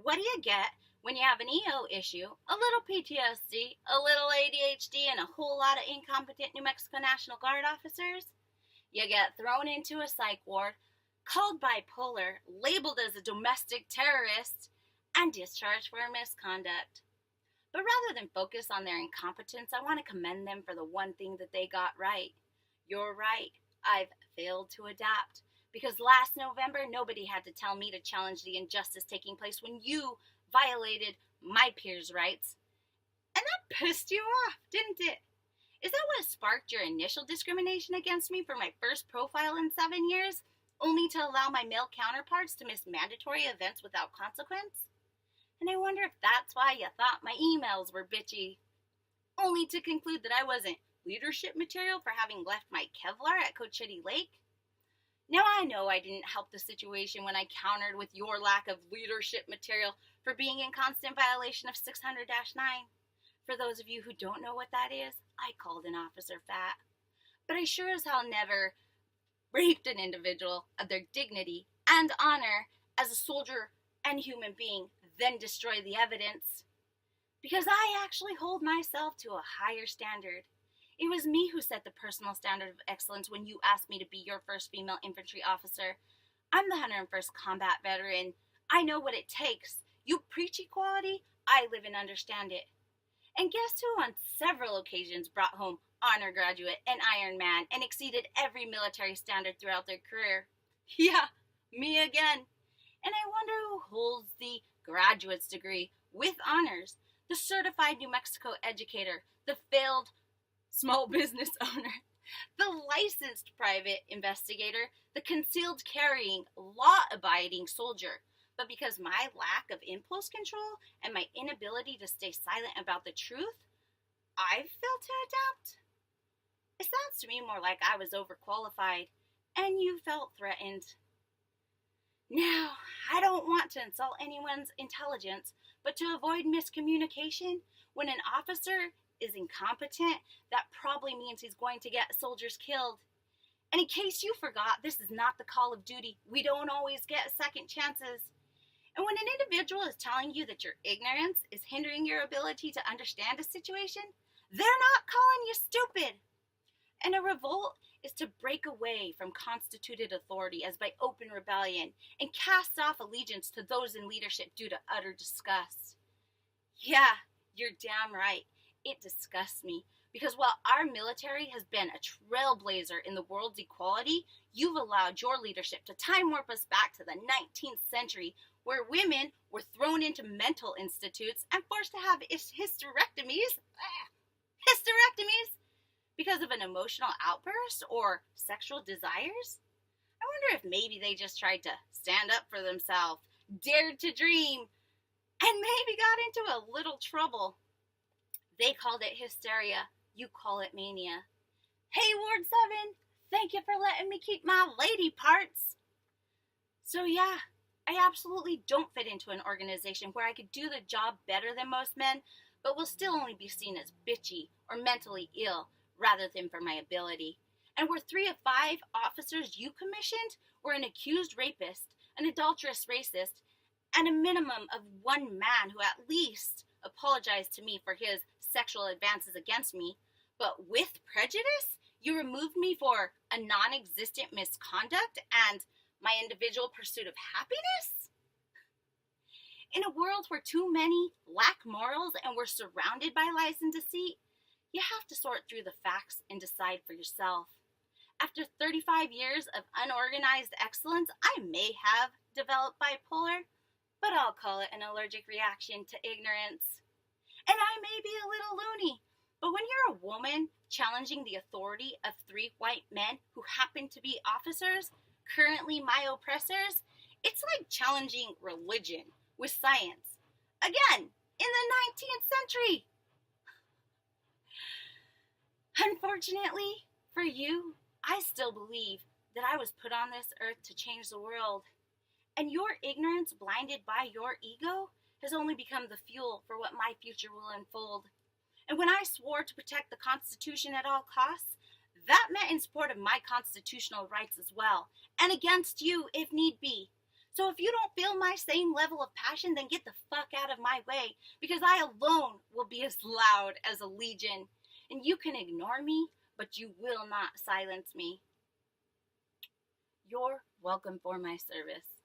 What do you get when you have an EO issue, a little PTSD, a little ADHD, and a whole lot of incompetent New Mexico National Guard officers? You get thrown into a psych ward, called bipolar, labeled as a domestic terrorist, and discharged for misconduct. But rather than focus on their incompetence, I want to commend them for the one thing that they got right. You're right, I've failed to adapt. Because last November, nobody had to tell me to challenge the injustice taking place when you violated my peers' rights. And that pissed you off, didn't it? Is that what sparked your initial discrimination against me for my first profile in 7 years, only to allow my male counterparts to miss mandatory events without consequence? And I wonder if that's why you thought my emails were bitchy, only to conclude that I wasn't leadership material for having left my Kevlar at Cochiti Lake. Now I know I didn't help the situation when I countered with your lack of leadership material for being in constant violation of 600-9. For those of you who don't know what that is, I called an officer fat. But I sure as hell never raped an individual of their dignity and honor as a soldier and human being, then destroy the evidence. Because I actually hold myself to a higher standard. It was me who set the personal standard of excellence when you asked me to be your first female infantry officer. I'm the 101st Combat Veteran. I know what it takes. You preach equality, I live and understand it. And guess who on several occasions brought home honor graduate and Iron Man and exceeded every military standard throughout their career? Yeah, me again. And I wonder who holds the graduate's degree with honors, the certified New Mexico educator, the failed small business owner, the licensed private investigator, the concealed carrying, law-abiding soldier. But because my lack of impulse control and my inability to stay silent about the truth, I've failed to adapt. It sounds to me more like I was overqualified and you felt threatened. Now, I don't want to insult anyone's intelligence, but to avoid miscommunication, when an officer is incompetent, that probably means he's going to get soldiers killed. And in case you forgot, this is not the Call of Duty. We don't always get second chances. And when an individual is telling you that your ignorance is hindering your ability to understand a situation, they're not calling you stupid. And a revolt is to break away from constituted authority as by open rebellion and cast off allegiance to those in leadership due to utter disgust. Yeah, you're damn right. It disgusts me because while our military has been a trailblazer in the world's equality, you've allowed your leadership to time warp us back to the 19th century where women were thrown into mental institutes and forced to have hysterectomies because of an emotional outburst or sexual desires. I wonder if maybe they just tried to stand up for themselves, dared to dream, and maybe got into a little trouble. They called it hysteria. You call it mania. Hey, Ward 7, thank you for letting me keep my lady parts. So yeah, I absolutely don't fit into an organization where I could do the job better than most men, but will still only be seen as bitchy or mentally ill rather than for my ability. And where 3 of 5 officers you commissioned were an accused rapist, an adulterous racist, and a minimum of 1 man who at least apologized to me for his sexual advances against me, but with prejudice, you removed me for a non-existent misconduct and my individual pursuit of happiness? In a world where too many lack morals and we're surrounded by lies and deceit, you have to sort through the facts and decide for yourself. After 35 years of unorganized excellence, I may have developed bipolar, but I'll call it an allergic reaction to ignorance. And I may be a little loony, but when you're a woman challenging the authority of 3 white men who happen to be officers, currently my oppressors, it's like challenging religion with science. Again, in the 19th century. Unfortunately for you, I still believe that I was put on this earth to change the world. And your ignorance, blinded by your ego, has only become the fuel for what my future will unfold. And when I swore to protect the Constitution at all costs, that meant in support of my constitutional rights as well, and against you if need be. So if you don't feel my same level of passion, then get the fuck out of my way, because I alone will be as loud as a legion. And you can ignore me, but you will not silence me. You're welcome for my service.